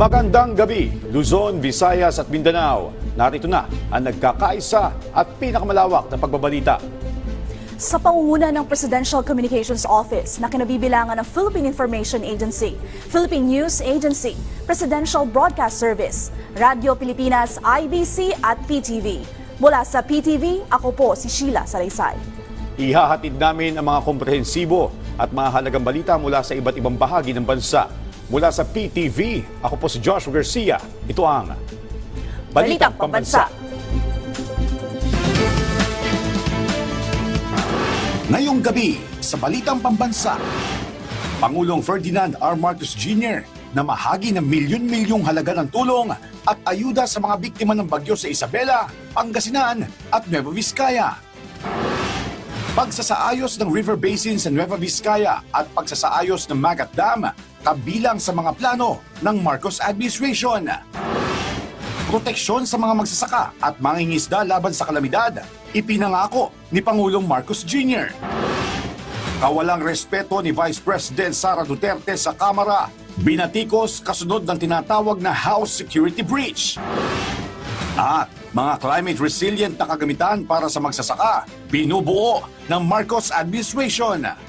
Magandang gabi, Luzon, Visayas at Mindanao. Narito na ang nagkakaisa at pinakamalawak na pagbabalita. Sa pangunguna ng Presidential Communications Office na kinabibilangan ng Philippine Information Agency, Philippine News Agency, Presidential Broadcast Service, Radyo Pilipinas, IBC at PTV. Mula sa PTV, ako po si Sheila Saraysay. Ihahatid namin ang mga komprehensibo at mga halagang balita mula sa iba't ibang bahagi ng bansa. Mula sa PTV, ako po si Joshua Garcia. Ito ang Balitang Pambansa. Ngayong gabi sa Balitang Pambansa, Pangulong Ferdinand R. Marcos Jr. na mahagi ng milyon-milyong halaga ng tulong at ayuda sa mga biktima ng bagyo sa Isabela, Pangasinan at Nueva Vizcaya. Pagsasaayos ng river basin sa Nueva Vizcaya at pagsasaayos ng Magat Dam kabilang sa mga plano ng Marcos administration. Proteksyon sa mga magsasaka at mangingisda laban sa kalamidad, ipinangako ni Pangulong Marcos Jr. Kawalang respeto ni Vice President Sara Duterte sa Kamara, binatikos kasunod ng tinatawag na House Security Breach. At mga climate resilient na kagamitan para sa magsasaka, binubuo ng Marcos administration.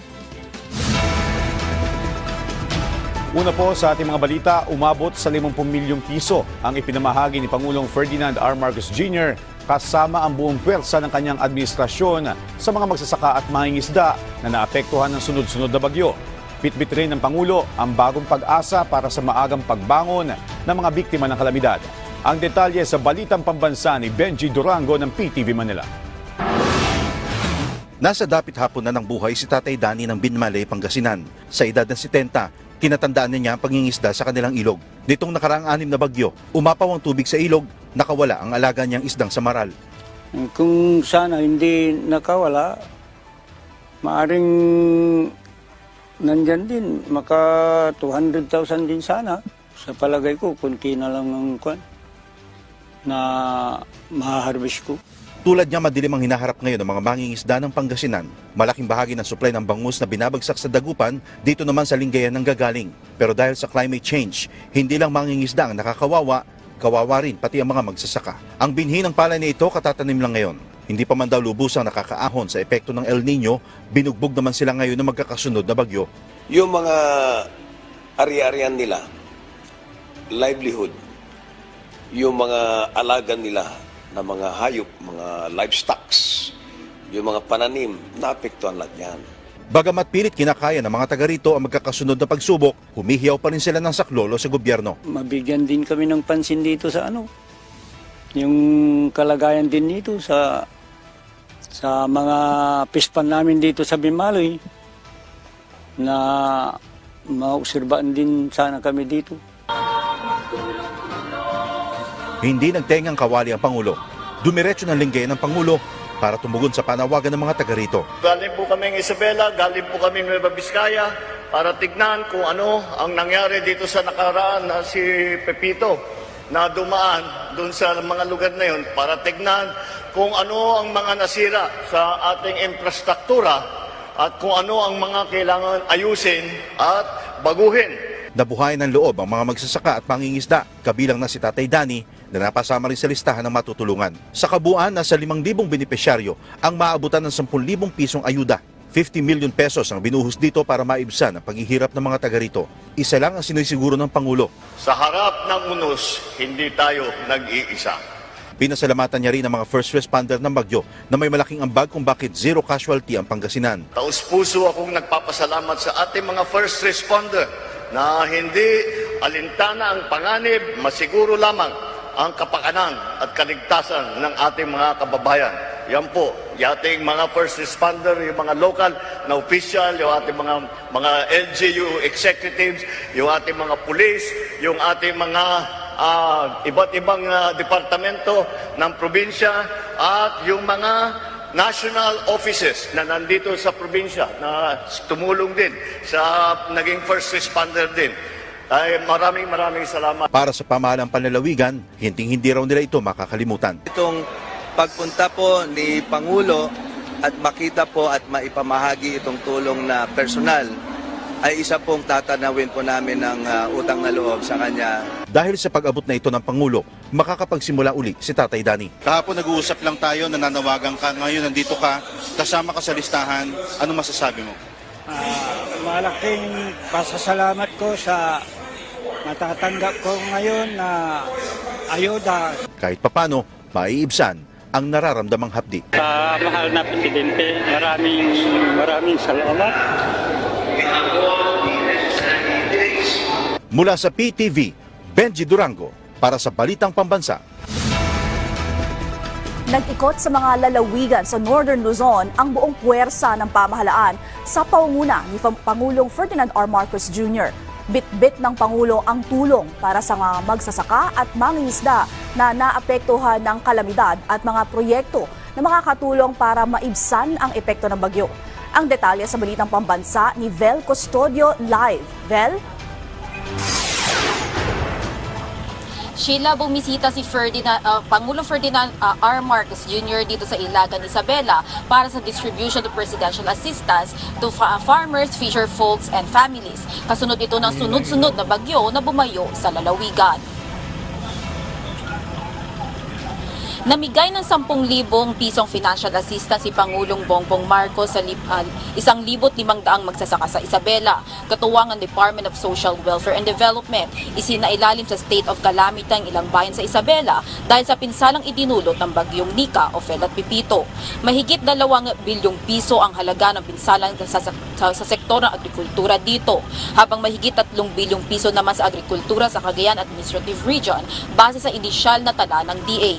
Una po sa ating mga balita, umabot sa 50 milyong piso ang ipinamahagi ni Pangulong Ferdinand R. Marcos Jr. kasama ang buong pwersa ng kanyang administrasyon sa mga magsasaka at mangingisda na naapektuhan ng sunod-sunod na bagyo. Bitbit rin ng Pangulo ang bagong pag-asa para sa maagang pagbangon ng mga biktima ng kalamidad. Ang detalye sa Balitang Pambansa ni Benji Durango ng PTV Manila. Nasa dapit hapon na ng buhay si Tatay Danny ng Binmalay, Pangasinan. Sa edad ng 70, kinatandaan niya ang pangingisda sa kanilang ilog. Nitong nakaraang 6 na bagyo, umapaw ang tubig sa ilog, nakawala ang alaga niyang isdang samaral. Kung sana hindi nakawala, maaring nandyan din, maka 200,000 din sana. Sa palagay ko, kunti na lang ang kwan na maharvest ko. Tulad niya, madilim ang hinaharap ngayon ng mga mangingisda ng Pangasinan. Malaking bahagi ng supply ng bangus na binabagsak sa dagupan, dito naman sa Lingayen ng gagaling. Pero dahil sa climate change, hindi lang mangingisda ang nakakawawa, kawawa rin pati ang mga magsasaka. Ang binhi ng palay na ito katatanim lang ngayon. Hindi pa man daw lubusang nakakaahon sa epekto ng El Nino, binugbog naman sila ngayon ng magkakasunod na bagyo. Yung mga ari-arian nila, livelihood, yung mga alaga nila na mga hayop, mga livestocks, yung mga pananim, naapektuhan lahat yan. Bagamat pilit kinakaya ng mga taga rito ang magkakasunod na pagsubok, humihiyaw pa rin sila ng saklolo sa gobyerno. Mabigyan din kami ng pansin dito sa yung kalagayan din dito sa mga pispan namin dito sa Bimaloy na maobserbaan din sana kami dito. Hindi nagtengang kawali ang Pangulo. Dumiretso ng Lingayen ng Pangulo para tumugon sa panawagan ng mga taga rito. Galing po kaming Isabela, galing po kaming Nueva Vizcaya para tignan kung ano ang nangyari dito sa nakaraan na si Pepito na dumaan dun sa mga lugar na yun para tignan kung ano ang mga nasira sa ating infrastruktura at kung ano ang mga kailangan ayusin at baguhin. Nabuhayan ng loob ang mga magsasaka at mangingisda, kabilang na si Tatay Danny na napasama rin sa listahan ng matutulungan. Sa kabuuan, nasa 5,000 benepisyaryo ang maabutan ng 10,000 pisong ayuda. 50 million pesos ang binuhos dito para maibsan ang paghihirap ng mga taga rito. Isa lang ang sinisiguro ng Pangulo. Sa harap ng unos, hindi tayo nag-iisa. Pinasalamatan niya rin ang mga first responder ng bagyo na may malaking ambag kung bakit zero casualty ang Pangasinan. Taus-puso akong nagpapasalamat sa ating mga first responder na hindi alintana ang panganib, masiguro lamang ang kapakanan at kaligtasan ng ating mga kababayan. Yan po, yung ating mga first responder, yung mga local na official, yung ating mga LGU executives, yung ating mga police, yung ating mga iba't ibang departamento ng probinsya at yung mga national offices na nandito sa probinsya na tumulong din sa naging first responder din. Ay maraming salamat. Para sa pamahalang panlalawigan, hindi raw nila ito makakalimutan. Itong pagpunta po ni Pangulo at makita po at maipamahagi itong tulong na personal ay isa pong tatanawin po namin ng utang na loob sa kanya. Dahil sa pag-abot na ito ng Pangulo, makakapagsimula uli si Tatay Danny. Kahapon nag-uusap lang tayo, nananawagan ka, ngayon nandito ka, kasama ka sa listahan, ano masasabi mo? Malaking pasasalamat ko sa natatanggap ko ngayon na ayuda. Kahit papano, maiibsan ang nararamdamang hapdi. Sa mahal na Presidente, maraming salamat. Mula sa PTV, Benji Durango, para sa Balitang Pambansa. Nag-ikot sa mga lalawigan sa Northern Luzon ang buong puwersa ng pamahalaan sa pangunguna ni Pangulong Ferdinand R. Marcos Jr. Bit-bit ng Pangulo ang tulong para sa mga magsasaka at mangingisda na naapektuhan ng kalamidad at mga proyekto na makakatulong para maibsan ang epekto ng bagyo. Ang detalye sa Balitang Pambansa ni Vel Custodio live. Vel? Sheila, bumisita si Pangulong Ferdinand R. Marcos Jr. dito sa Ilagan, Isabela para sa distribution of presidential assistance to farmers, fisher folks, and families. Kasunod ito ng sunod-sunod na bagyo na bumayo sa lalawigan. Namigay ng 10,000 pisong financial assistance si Pangulong Bongbong Marcos sa 1,500 magsasaka sa Isabela. Katuwang ang Department of Social Welfare and Development. Isinailalim sa state of calamity ang ilang bayan sa Isabela dahil sa pinsalang idinulot ng bagyong Nika, Ophel at Pipito. Mahigit 2 bilyong piso ang halaga ng pinsalang sa sektor ng agrikultura dito, habang mahigit 3 bilyong piso naman sa agrikultura sa Cagayan Administrative Region base sa inisyal na tala ng DA.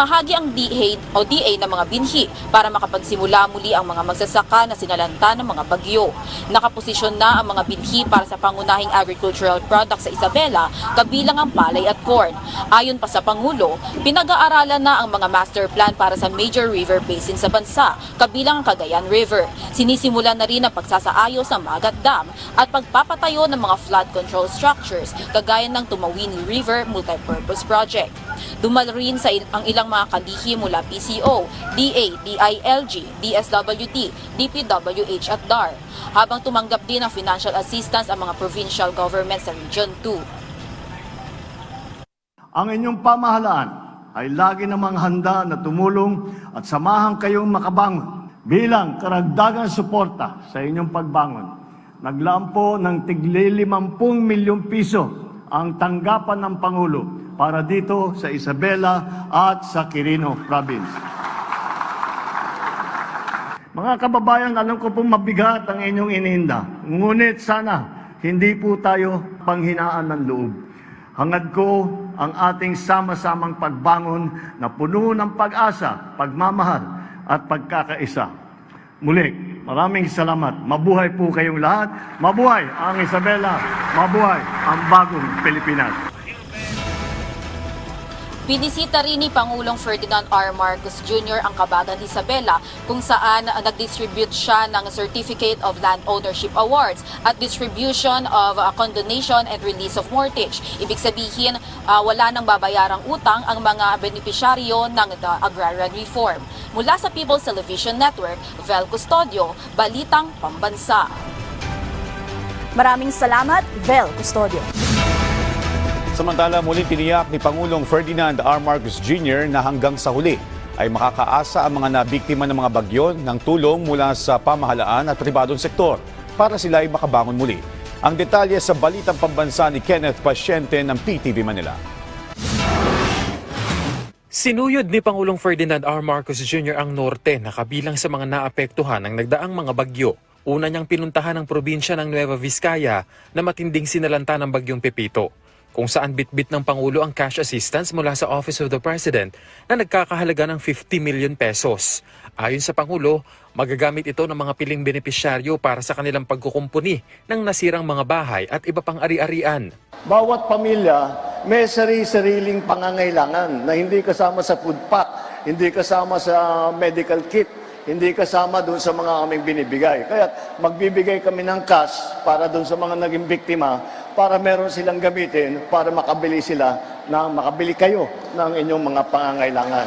Namahagi ang DA ng mga binhi para makapagsimula muli ang mga magsasaka na sinalanta ng mga bagyo. Nakaposisyon na ang mga binhi para sa pangunahing agricultural products sa Isabela, kabilang ang palay at corn. Ayon pa sa Pangulo, pinag-aaralan na ang mga master plan para sa major river basin sa bansa, kabilang ang Cagayan River. Sinisimulan na rin ang pagsasaayos ng Magat Dam at pagpapatayo ng mga flood control structures, kagaya ng Tumawini River Multipurpose Project. Dumalo rin sa ang ilang mga kalihim mula PCO, DA, DILG, DSWD, DPWH at DAR, habang tumanggap din ng financial assistance ang mga provincial government sa Region 2. Ang inyong pamahalaan ay lagi namang handa na tumulong at samahan kayong makabangon bilang karagdagang suporta sa inyong pagbangon. Naglaan po ng tigli 50 milyong piso ang tanggapan ng Pangulo para dito sa Isabela at sa Quirino Province. Mga kababayan, alam ko pong mabigat ang inyong iniinda. Ngunit sana hindi po tayo panghinaan ng loob. Hangad ko ang ating sama-samang pagbangon na puno ng pag-asa, pagmamahal at pagkakaisa. Muli, maraming salamat. Mabuhay po kayong lahat. Mabuhay ang Isabela. Mabuhay ang bagong Pilipinas. Binisita rin ni Pangulong Ferdinand R. Marcos Jr. ang Kabagan Isabela, kung saan nag-distribute siya ng Certificate of Land Ownership Awards at distribution of condonation and release of mortgage. Ibig sabihin, wala nang babayarang utang ang mga benepisyaryo ng agrarian reform. Mula sa People's Television Network, Vel Custodio, Balitang Pambansa. Maraming salamat, Vel Custodio. Samantala, muling tiniyak ni Pangulong Ferdinand R. Marcos Jr. na hanggang sa huli ay makakaasa ang mga nabiktima ng mga bagyo ng tulong mula sa pamahalaan at pribadong sektor para sila ay makabangon muli. Ang detalye sa Balitang Pambansa ni Kenneth Pasyente ng PTV Manila. Sinuyod ni Pangulong Ferdinand R. Marcos Jr. ang norte na kabilang sa mga naapektuhan ng nagdaang mga bagyo. Una niyang pinuntahan ang probinsya ng Nueva Vizcaya na matinding sinalanta ng bagyong Pepito, kung saan bitbit ng Pangulo ang cash assistance mula sa Office of the President na nagkakahalaga ng 50 million pesos. Ayon sa Pangulo, magagamit ito ng mga piling benepisyaryo para sa kanilang pagkukumpuni ng nasirang mga bahay at iba pang ari-arian. Bawat pamilya may sari-sariling pangangailangan na hindi kasama sa food pack, hindi kasama sa medical kit, hindi kasama doon sa mga aming binibigay. Kaya magbibigay kami ng cash para doon sa mga naging biktima para meron silang gamitin para makabili kayo ng inyong mga pangangailangan.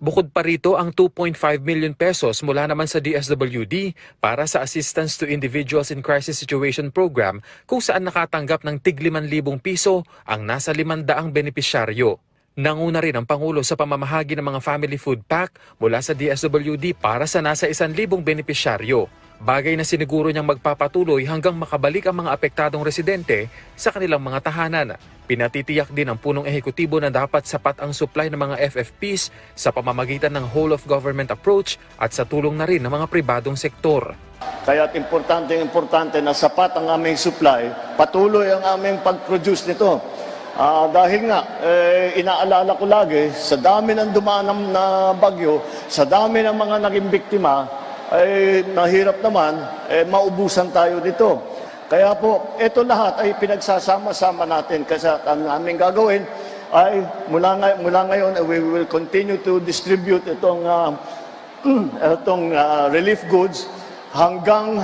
Bukod pa rito ang 2.5 million pesos mula naman sa DSWD para sa Assistance to Individuals in Crisis Situation Program kung saan nakatanggap ng tig 5,000 piso ang nasa 500 benepisyaryo. Nanguna rin ang Pangulo sa pamamahagi ng mga family food pack mula sa DSWD para sa nasa 1,000 benepisyaryo. Bagay na siniguro niyang magpapatuloy hanggang makabalik ang mga apektadong residente sa kanilang mga tahanan. Pinatitiyak din ng punong ehekutibo na dapat sapat ang supply ng mga FFPs sa pamamagitan ng whole-of-government approach at sa tulong na rin ng mga pribadong sektor. Kaya't importante na sapat ang aming supply, patuloy ang aming pag-produce nito. Dahil nga, inaalala ko lagi, sa dami ng dumaan na bagyo, sa dami ng mga naging biktima, ay nahirap naman, maubusan tayo dito. Kaya po, ito lahat ay pinagsasama-sama natin kasi ang aming gagawin ay mula ngayon, we will continue to distribute itong relief goods hanggang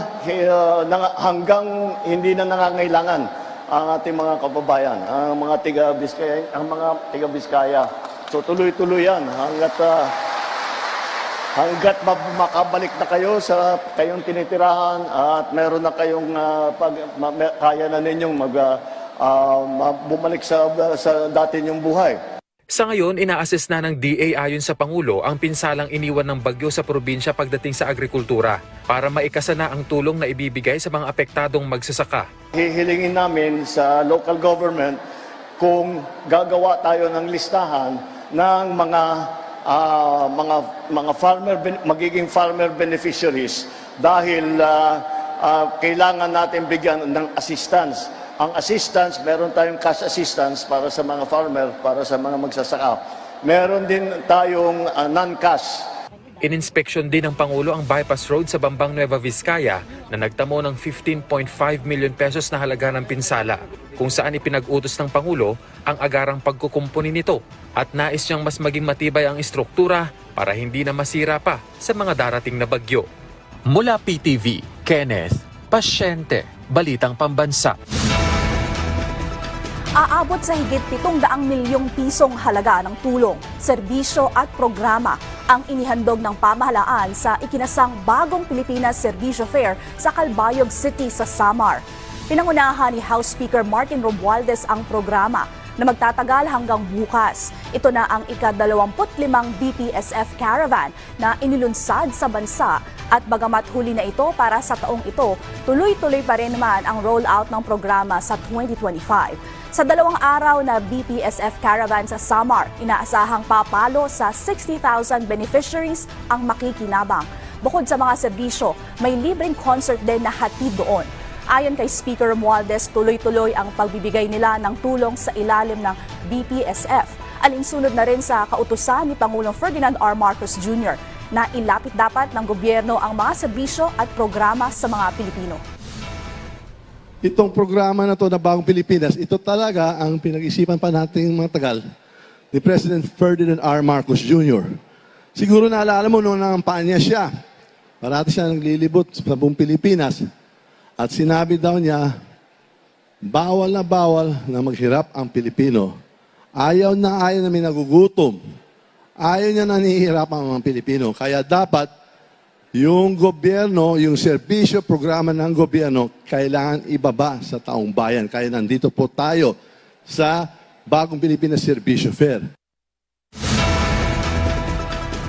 hindi na nangangailangan ang ating mga kababayan, ang mga tiga-Biskaya. So tuloy-tuloy yan hanggat makabalik na kayo sa kayong tinitirahan at meron na kayong kaya na ninyong bumalik sa dati ninyong buhay. Sa ngayon, ina-assess na ng DA ayon sa Pangulo ang pinsalang iniwan ng bagyo sa probinsya pagdating sa agrikultura para maikasa na ang tulong na ibibigay sa mga apektadong magsasaka. Hihilingin namin sa local government kung gagawa tayo ng listahan ng magiging farmer beneficiaries dahil kailangan natin bigyan ng assistance. Ang assistance, meron tayong cash assistance para sa mga farmer, para sa mga magsasaka. Meron din tayong non-cash. Ininspeksyon din ng Pangulo ang bypass road sa Bambang Nueva Vizcaya na nagtamo ng 15.5 million pesos na halaga ng pinsala, kung saan ipinag-utos ng Pangulo ang agarang pagkukumpuni nito at nais niyang mas maging matibay ang istruktura para hindi na masira pa sa mga darating na bagyo. Mula PTV, Kenneth Pasyente, Balitang Pambansa. Aabot sa higit 700 milyong pisong halaga ng tulong, serbisyo at programa ang inihandog ng pamahalaan sa ikinasang Bagong Pilipinas Serbisyo Fair sa Calbayog City sa Samar. Pinangunahan ni House Speaker Martin Romualdez ang programa na magtatagal hanggang bukas. Ito na ang ika-25 BPSF caravan na inilunsad sa bansa at bagamat huli na ito para sa taong ito, tuloy-tuloy pa rin naman ang rollout ng programa sa 2025. Sa 2 araw na BPSF caravan sa Samar, inaasahang papalo sa 60,000 beneficiaries ang makikinabang. Bukod sa mga serbisyo, may libreng concert din na hatid doon. Ayon kay Speaker Romualdez, tuloy-tuloy ang pagbibigay nila ng tulong sa ilalim ng BPSF. Alinsunod na rin sa kautusan ni Pangulong Ferdinand R. Marcos Jr. na ilapit dapat ng gobyerno ang mga serbisyo at programa sa mga Pilipino. Itong programa na to na Bagong Pilipinas, ito talaga ang pinag-isipan pa natin mga tagal ni President Ferdinand R. Marcos Jr. Siguro naalala mo noong nangampanya siya. Parati siya naglilibot sa buong Pilipinas. At sinabi daw niya, bawal na maghirap ang Pilipino. Ayaw na may nagugutom. Ayaw niya na nahihirapan ang mga Pilipino. Kaya dapat yung gobyerno, yung serbisyo, programa ng gobyerno, kailangan ibaba sa taong bayan. Kaya nandito po tayo sa Bagong Pilipinas Serbisyo Fair.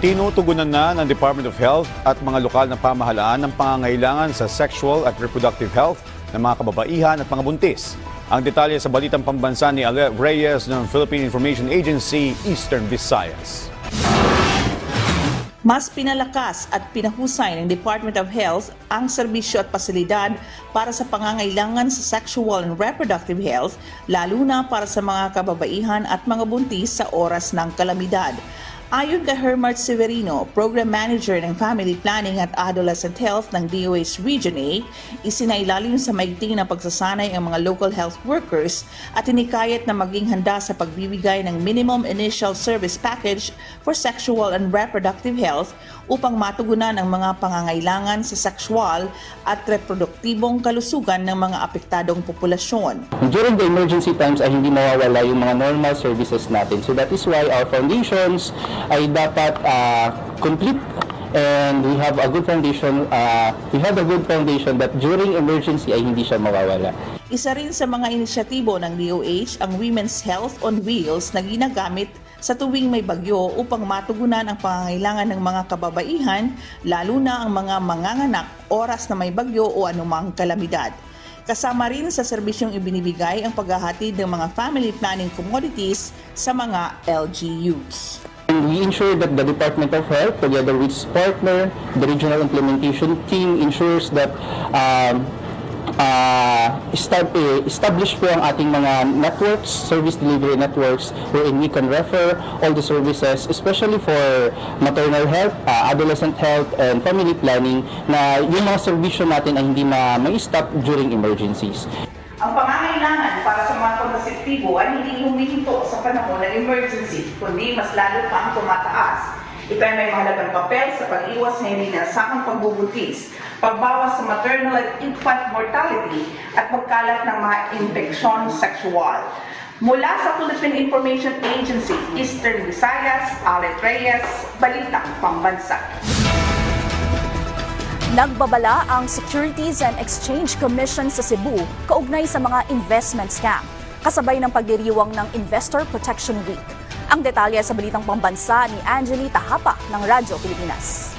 Tinutugunan na ng Department of Health at mga lokal na pamahalaan ng pangangailangan sa sexual at reproductive health ng mga kababaihan at mga buntis. Ang detalye sa Balitang Pambansa ni Ale Reyes ng Philippine Information Agency, Eastern Visayas. Mas pinalakas at pinahusay ng Department of Health ang serbisyo at pasilidad para sa pangangailangan sa sexual and reproductive health, lalo na para sa mga kababaihan at mga buntis sa oras ng kalamidad. Ayon kay Hermart Severino, Program Manager ng Family Planning at Adolescent Health ng DOH Region 8, isinailalim sa maigting na pagsasanay ang mga local health workers at inikayat na maging handa sa pagbibigay ng minimum initial service package for sexual and reproductive health upang matugunan ang mga pangangailangan sa sexual at reproduktibong kalusugan ng mga apektadong populasyon. During the emergency times ay hindi mawawala yung mga normal services natin. So that is why our foundations ay dapat complete, and we have a good foundation. We have a good foundation that during emergency ay hindi siya mawawala. Isa rin sa mga inisyatibo ng DOH ang Women's Health on Wheels na ginagamit sa tuwing may bagyo upang matugunan ang pangangailangan ng mga kababaihan, lalo na ang mga manganganak oras na may bagyo o anumang kalamidad. Kasama rin sa serbisyong ibinibigay ang paghahatid ng mga family planning commodities sa mga LGUs. We ensure that the Department of Health, together with its partner, the regional implementation team, ensures that establish po ang ating mga networks, service delivery networks, wherein we can refer all the services, especially for maternal health, adolescent health, and family planning, na yung mga servisyo natin ay hindi ma-stop during emergencies. Ang pangangailangan para sa mga kontraseptibo ay hindi humihinto sa panahon ng emergency, kundi mas lalo pang tumataas. Ito ay may mahalagang papel sa pag-iwas sa hindi inaasahang pagbubuntis, pagbawas sa maternal at infant mortality, at pagkalat ng mga infeksyon sexual. Mula sa Philippine Information Agency, Eastern Visayas, Alet Reyes, Balitang Pambansa. Nagbabala ang Securities and Exchange Commission sa Cebu kaugnay sa mga investment scam, kasabay ng pagdiriwang ng Investor Protection Week. Ang detalye sa Balitang Pambansa ni Angeli Tahapa ng Radyo Pilipinas.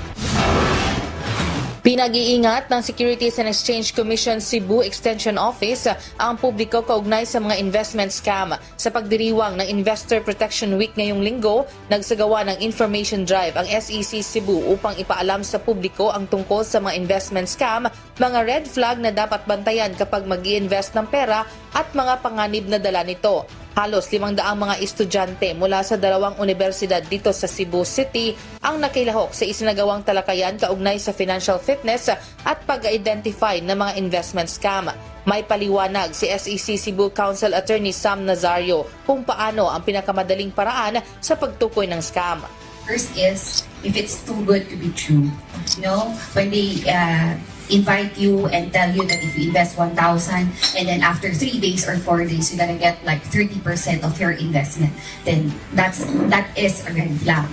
Pinag-iingat ng Securities and Exchange Commission Cebu Extension Office ang publiko kaugnay sa mga investment scam. Sa pagdiriwang ng Investor Protection Week ngayong linggo, nagsagawa ng information drive ang SEC Cebu upang ipaalam sa publiko ang tungkol sa mga investment scam, mga red flag na dapat bantayan kapag mag-i-invest ng pera at mga panganib na dala nito. Halos 500 mga estudyante mula sa 2 universidad dito sa Cebu City ang nakilahok sa isinagawang talakayan kaugnay sa financial fitness at pag-identify ng mga investment scam. May paliwanag si SEC Cebu Council Attorney Sam Nazario kung paano ang pinakamadaling paraan sa pagtukoy ng scam. First is, if it's too good to be true. You know, when they invite you and tell you that if you invest 1,000 and then after 3 days or 4 days, you're gonna get like 30% of your investment, then that is a red flag.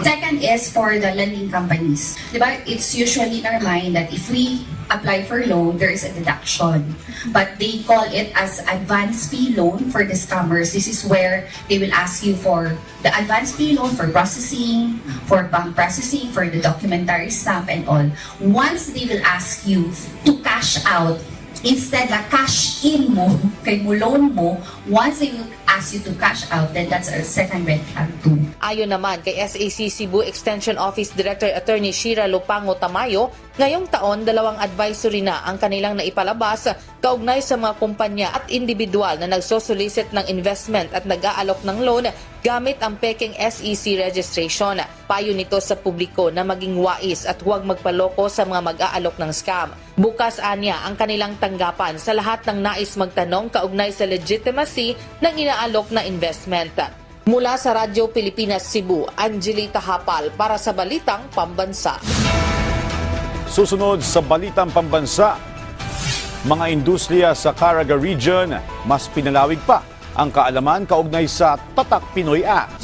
Second is for the lending companies. Diba? It's usually in our mind that if we apply for loan, there is a deduction. But they call it as advance fee loan for the scammers. This is where they will ask you for the advance fee loan for processing, for bank processing, for the documentary stamp and all. Once they will ask you to cash out, instead na cash in mo, kay mo loan mo, once they will ask you to cash out, then that's a second red flag too. Ayon naman kay SAC Cebu Extension Office Director Attorney Shira Lupango Tamayo, ngayong taon 2 advisory na ang kanilang naipalabas kaugnay sa mga kumpanya at individual na nagsosolicit ng investment at nag-aalok ng loan gamit ang peking SEC registration. Payo nito sa publiko na maging wais at huwag magpaloko sa mga mag-aalok ng scam. Bukas anya ang kanilang tanggapan sa lahat ng nais magtanong kaugnay sa legitimacy ng inaalok na investment. Mula sa Radyo Pilipinas Cebu, Angeli Tahapal para sa Balitang Pambansa. Susunod sa Balitang Pambansa, mga industriya sa Caraga Region mas pinalawig pa ang kaalaman kaugnay sa Tatak Pinoy Act.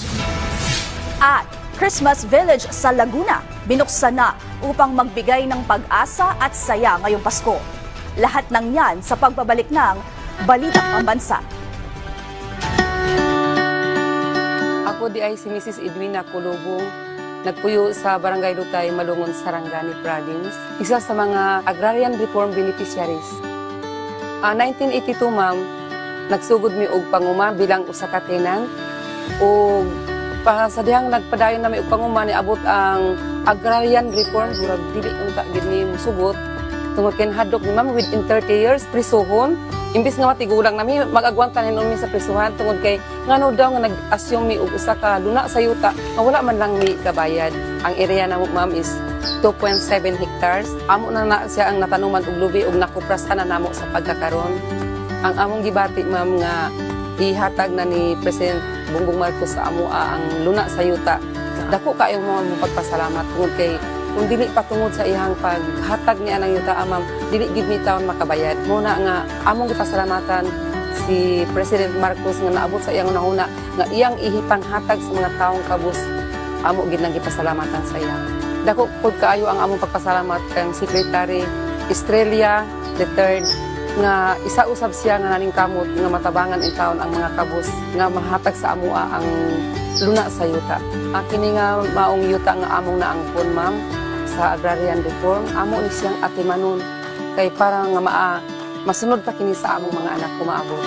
At Christmas Village sa Laguna, binuksan na upang magbigay ng pag-asa at saya ngayong Pasko. Lahat ng yan sa pagbabalik ng Balitang Pambansa. Ako di ay si Mrs. Edwina Kulubong, nagpuyo sa Barangay Lutay, Malungon, Sarangani Province. Isa sa mga Agrarian Reform Beneficiaries. 1982, ma'am, nagsugod mi og panguma bilang usa ka tenant. O sa dihang nagpadayon na mi og panguma ni abot ang Agrarian Reform, murag dili unta gid ni musugot. Tungod kay hadlok ni ma'am within 30 years prisuhon. Imbis nga matigulang nami mag-agwantan hinon mi sa prisuhan tungod kay ngano daw nga nag-assume mi og usa ka luna sa yuta nga wala man lang mi kabayad. Ang area namo ma'am is 2.7 hectares. Amo na siya ang natanuman og lubi og nakuprasan na namo sa pagkakaron. Ang among gibati ma'am nga ihatag na ni President Bongbong Marcos sa amo ang luna sa yuta Dako kayo mo pagpasalamat tungod kay kung dili patungod sa iyang paghatag niya ng yuta, ma'am, dili gid mi taon makabayad. Muna nga among gipasalamatan si President Marcos nga naabot sa iyang una nga iyang ihipang hatag sa mga taong kabus. Amo gid nang gipasalamatan sa iya. Dako pud kaayo ang among pagpasalamat kang Secretary Estrella III nga isa-usab siya nga naning kamot nga matabangan in taon ang mga kabus nga mahatag sa amoa ang luna sa yuta. Kini nga maong yuta nga among naangkon, ma'am, sa agrarian reform, amo ni siyang atimanon kay para nga masunod pa kini sa among mga anak kumaabot.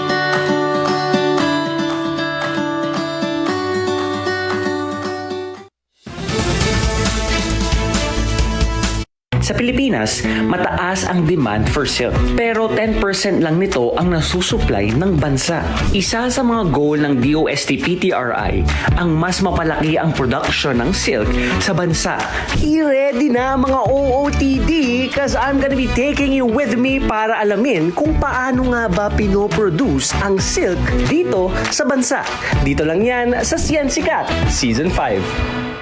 Sa Pilipinas, mataas ang demand for silk. Pero 10% lang nito ang nasusupply ng bansa. Isa sa mga goal ng DOST-PTRI ang mas mapalaki ang production ng silk sa bansa. I-ready na mga OOTD cause I'm gonna be taking you with me para alamin kung paano nga ba pinoproduce ang silk dito sa bansa. Dito lang yan sa Siyan Sikat Season 5.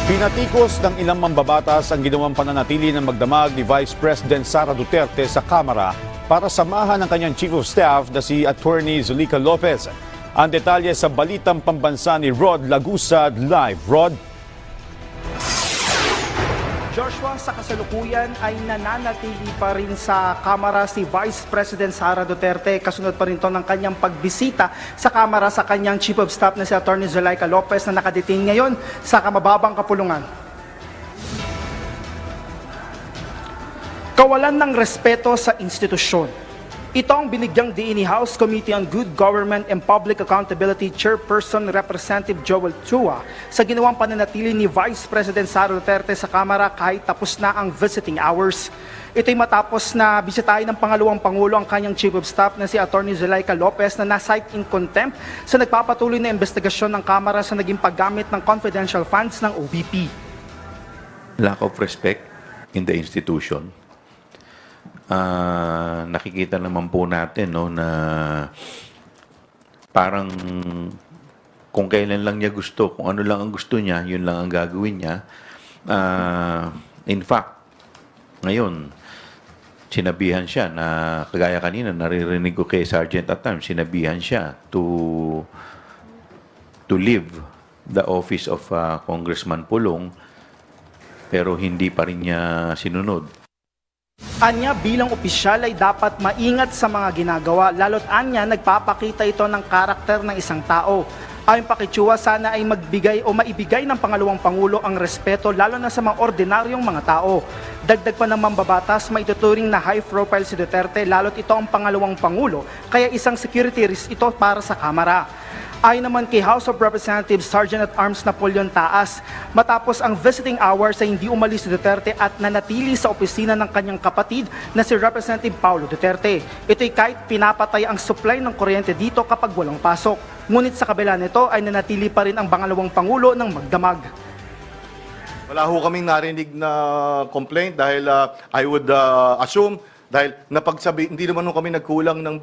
Pinatikos ng ilang mambabatas ang ginawang pananatili ng magdamag ni Vice President Sara Duterte sa Kamara para samahan ang kanyang Chief of Staff na si Attorney Zulica Lopez. Ang detalye sa Balitang Pambansa ni Rod Lagusad Live. Rod? Joshua, sa kasalukuyan ay nananatili pa rin sa Kamara si Vice President Sara Duterte. Kasunod pa rin to ng kanyang pagbisita sa Kamara sa kanyang Chief of Staff na si Attorney Zulica Lopez na nakadetain ngayon sa kamababang kapulungan. Kawalan ng respeto sa institusyon. Ito ang binigyang diin ni House Committee on Good Government and Public Accountability Chairperson Representative Joel Chua sa ginawang pananatili ni Vice President Sara Duterte sa Kamara kahit tapos na ang visiting hours. Ito'y matapos na bisitahin ng pangalawang Pangulo ang kanyang Chief of Staff na si Attorney Zulica Lopez na na-cite in contempt sa nagpapatuloy na investigasyon ng Kamara sa naging paggamit ng confidential funds ng OVP. Lack of respect in the institution. Nakikita naman po natin na parang kung kailan lang niya gusto, kung ano lang ang gusto niya, yun lang ang gagawin niya. In fact, ngayon, sinabihan siya na, kagaya kanina, naririnig ko kay Sergeant at times, sinabihan siya to leave the office of Congressman Pulong, pero hindi pa rin niya sinunod. Anya bilang opisyal ay dapat maingat sa mga ginagawa, lalo't anya nagpapakita ito ng karakter ng isang tao. Ayon pa kay Chua, sana ay magbigay o maibigay ng pangalawang Pangulo ang respeto lalo na sa mga ordinaryong mga tao. Dagdag pa ng mambabatas, maituturing na high profile si Duterte lalo't ito ang pangalawang Pangulo, kaya isang security risk ito para sa Kamara. Ayon naman kay House of Representatives Sergeant at Arms Napoleon Taas, matapos ang visiting hours ay hindi umalis si Duterte at nanatili sa opisina ng kanyang kapatid na si Representative Paulo Duterte. Ito'y kahit pinapatay ang supply ng kuryente dito kapag walang pasok. Ngunit sa kabila nito ay nanatili pa rin ang pangalawang Pangulo ng magdamag. Wala ho kaming narinig na complaint dahil I would assume dahil napagsabi, hindi naman kami nagkulang ng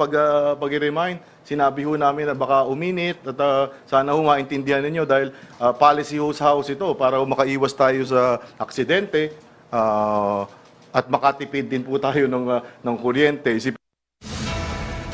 pag-remind. Sinabi ho namin na baka uminit at sana ho maintindihan ninyo dahil policy ho sa house ito para makaiwas tayo sa aksidente at makatipid din po tayo ng kuryente.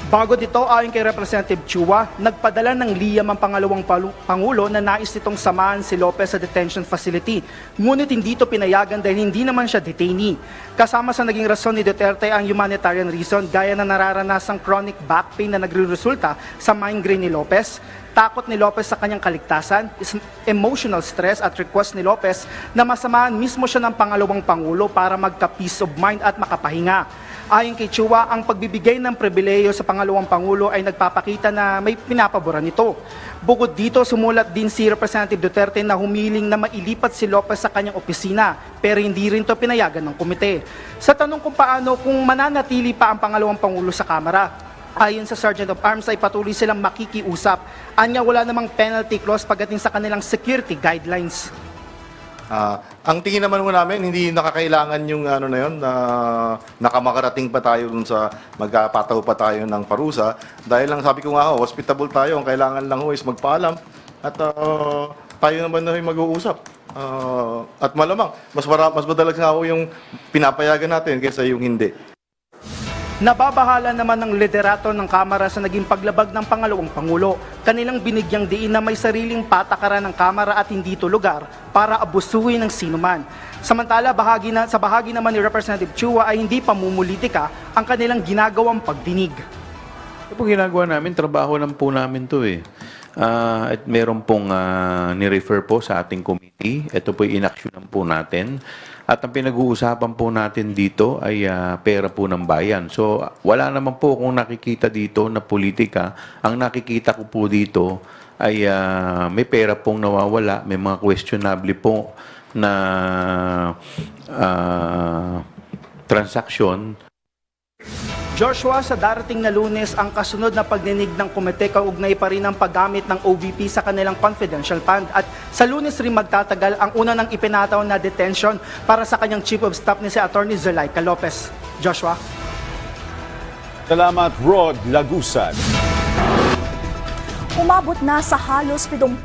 Bago dito, ayon kay Representative Chua, nagpadala ng liyam ang pangalawang Pangulo na nais nitong samahan si Lopez sa detention facility. Ngunit hindi ito pinayagan dahil hindi naman siya detainee. Kasama sa naging rason ni Duterte ang humanitarian reason gaya na nararanasang chronic back pain na nagre-resulta sa migraine ni Lopez, takot ni Lopez sa kanyang kaligtasan, emotional stress at request ni Lopez na masamahan mismo siya ng pangalawang Pangulo para magka-peace of mind at makapahinga. Ayon kay Chua, ang pagbibigay ng pribileyo sa pangalawang Pangulo ay nagpapakita na may pinapaboran nito. Bukod dito, sumulat din si Representative Duterte na humiling na mailipat si Lopez sa kanyang opisina, pero hindi rin ito pinayagan ng komite. Sa tanong kung paano kung mananatili pa ang pangalawang Pangulo sa Kamara, ayon sa Sergeant of Arms ay patuloy silang makikiusap. Anya wala namang penalty clause pagdating sa kanilang security guidelines. Ang tingin naman mo namin, hindi nakakailangan yung ano na yun, na nakamakarating pa tayo dun sa magkapataw pa tayo ng parusa. Dahil lang sabi ko nga, hospitable tayo, ang kailangan lang is magpaalam at tayo naman na yung mag-uusap. At malamang, mas madalas nga yung pinapayagan natin kaysa yung hindi. Nababahala naman ng liderato ng Kamara sa naging paglabag ng pangalawang Pangulo. Kanilang binigyang diin na may sariling patakaran ng Kamara at hindi ito lugar para abusuhin ng sinuman. Samantala, sa bahagi naman ni Representative Chua ay hindi pamumulitika ang kanilang ginagawang pagdinig. Ito po ginagawa namin, trabaho lang po namin to eh. At meron pong ni-refer po sa ating committee. Ito po inaksyonan po natin. At ang pinag-uusapan po natin dito ay pera po ng bayan. So wala naman po kung nakikita dito na politika. Ang nakikita ko po dito ay may pera pong nawawala, may mga questionable po na transaksyon. Joshua, sa darating na Lunes, ang kasunod na pagdinig ng komite kaugnay pa rin ang paggamit ng OVP sa kanilang confidential fund. At sa Lunes rin magtatagal ang una ng ipinataw na detention para sa kanyang Chief of Staff ni si Atty. Zulaika Lopez. Joshua. Salamat, Rod Lagusan. Umabot na sa halos 70%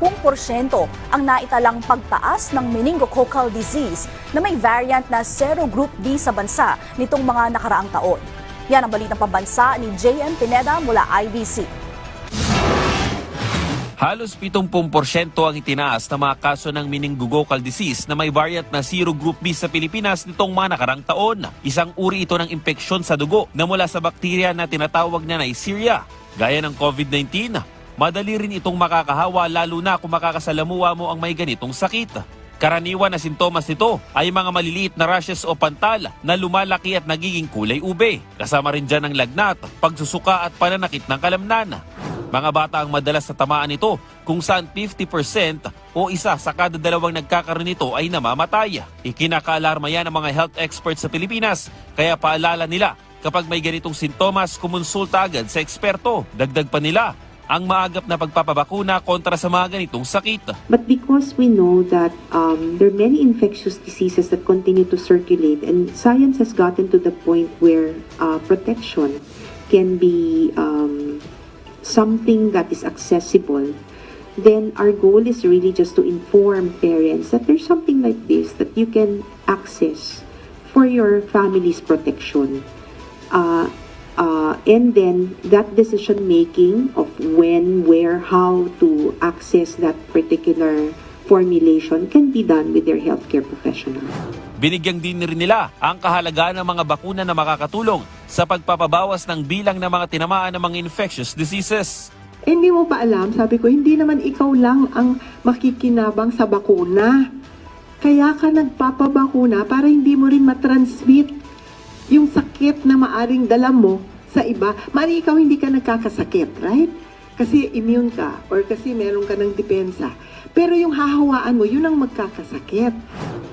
ang naitalang pagtaas ng meningococcal disease na may variant na serogroup B sa bansa nitong mga nakaraang taon. Yan ang balitang pambansa ni JM Pineda mula IBC. Halos 70% ang itinaas na mga kaso ng meningococcal disease na may variant na serogroup B sa Pilipinas nitong mga nakarang taon. Isang uri ito ng impeksyon sa dugo na mula sa bakterya na tinatawag na Neisseria. Gaya ng COVID-19, madali rin itong makakahawa lalo na kung makakasalamuha mo ang may ganitong sakit. Karaniwan na sintomas nito ay mga maliliit na rashes o pantal na lumalaki at nagiging kulay ube. Kasama rin dyan ang lagnat, pagsusuka at pananakit ng kalamnan. Mga bata ang madalas na tamaan nito kung saan 50% o isa sa kada dalawang nagkakaroon nito ay namamatay. Ikinakaalarma yan ng mga health experts sa Pilipinas kaya paalala nila kapag may ganitong sintomas kumonsulta agad sa eksperto. Dagdag pa nila ang maagap na pagpapabakuna kontra sa mga ganitong sakit. But because we know that there are many infectious diseases that continue to circulate and science has gotten to the point where protection can be something that is accessible, then our goal is really just to inform parents that there's something like this that you can access for your family's protection. And then that decision making of when, where, how to access that particular formulation can be done with their healthcare professional. Binigyang din rin nila ang kahalagaan ng mga bakuna na makakatulong sa pagpapabawas ng bilang ng mga tinamaan ng mga infectious diseases. Hindi mo pa alam, sabi ko, hindi naman ikaw lang ang makikinabang sa bakuna. Kaya ka nagpapabakuna para hindi mo rin matransmit yung sakit na maaring dala mo sa iba. Mari ikaw hindi ka nagkakasakit, right? Kasi immune ka or kasi meron ka ng depensa. Pero yung hahawaan mo, yun ang magkakasakit.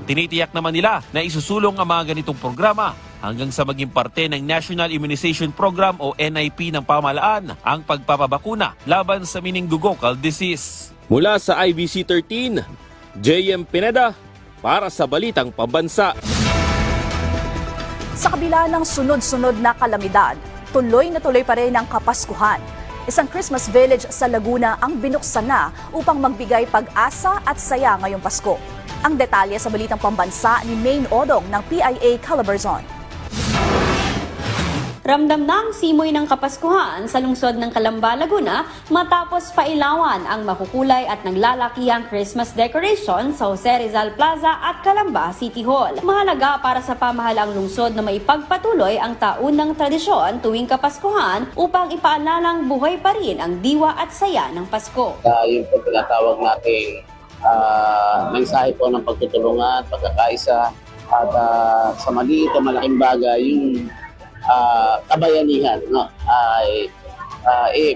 Tinitiyak naman nila na isusulong ang mga ganitong programa hanggang sa maging parte ng National Immunization Program o NIP ng pamahalaan ang pagpapabakuna laban sa meningococcal disease. Mula sa IBC 13, JM Pineda para sa Balitang Pambansa. Sa kabila ng sunod-sunod na kalamidad, tuloy na tuloy pa rin ang Kapaskuhan. Isang Christmas village sa Laguna ang binuksan na upang magbigay pag-asa at saya ngayong Pasko. Ang detalye sa Balitang Pambansa ni Maine Odong ng PIA Calabarzon. Ramdam na ang simoy ng Kapaskuhan sa lungsod ng Calamba, Laguna matapos pailawan ang makukulay at naglalakihang Christmas decoration sa Jose Rizal Plaza at Calamba City Hall. Mahalaga para sa pamahalang lungsod na maipagpatuloy ang taunang tradisyon tuwing Kapaskuhan upang ipaalalang buhay pa rin ang diwa at saya ng Pasko. Yung po tinatawag nating mensahe po ng pagtutulungan, pagkakaisa at sa maliit o malaking bagay yung kabayanihan, no, ay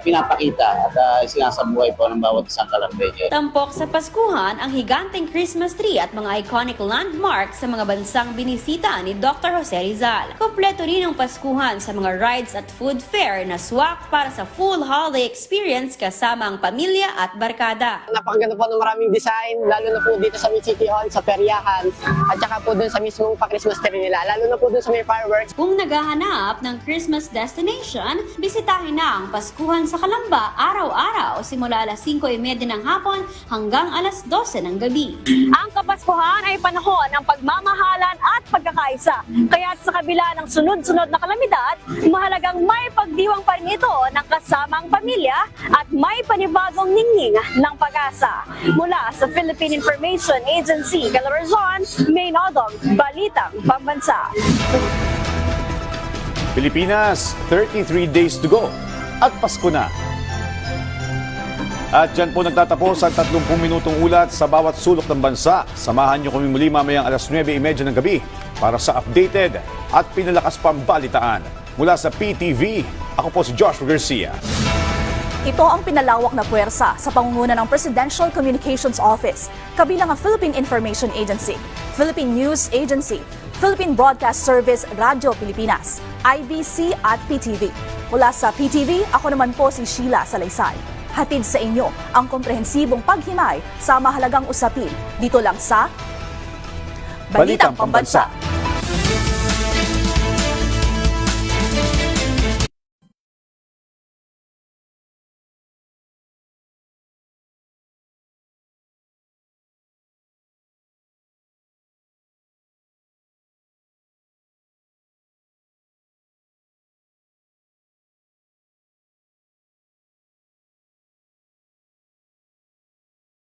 pinapakita at sinasabuhay po ng bawat isang Kalambeño. Tampok sa Paskuhan ang higanteng Christmas tree at mga iconic landmarks sa mga bansang binisita ni Dr. Jose Rizal. Kompleto rin ang Paskuhan sa mga rides at food fair na swak para sa full holiday experience kasama ang pamilya at barkada. Napakaganda po ng maraming design, lalo na po dito sa City Hall, sa peryahan, at saka po dun sa mismong pa-Christmas tree nila, lalo na po dun sa may fireworks. Kung naghahanap ng Christmas destination, bisitahin na ang Paskuhan sa Calamba araw-araw simula alas 5:30 ng hapon hanggang alas 12 ng gabi. Ang Kapaskuhan ay panahon ng pagmamahalan at pagkakaisa. Kaya't sa kabila ng sunod-sunod na kalamidad, mahalagang may pagdiwang pa rin ito ng kasamang pamilya at may panibagong ningning ng pag-asa. Mula sa Philippine Information Agency, Calabarzon, May Nodong, Balitang Pambansa. Pilipinas, 33 days to go at Pasko na. At dyan po nagtatapos ang 30 minutong ulat sa bawat sulok ng bansa. Samahan niyo kami muli mamayang alas 9:30 ng gabi para sa updated at pinalakas pang balitaan. Mula sa PTV, ako po si Joshua Garcia. Ito ang pinalawak na puwersa sa pangunguna ng Presidential Communications Office, kabilang ang Philippine Information Agency, Philippine News Agency, Philippine Broadcast Service Radio Pilipinas, IBC at PTV. Mula sa PTV, ako naman po si Sheila Salaysay. Hatid sa inyo ang komprehensibong paghimay sa mahalagang usapin dito lang sa Balitang Pambansa.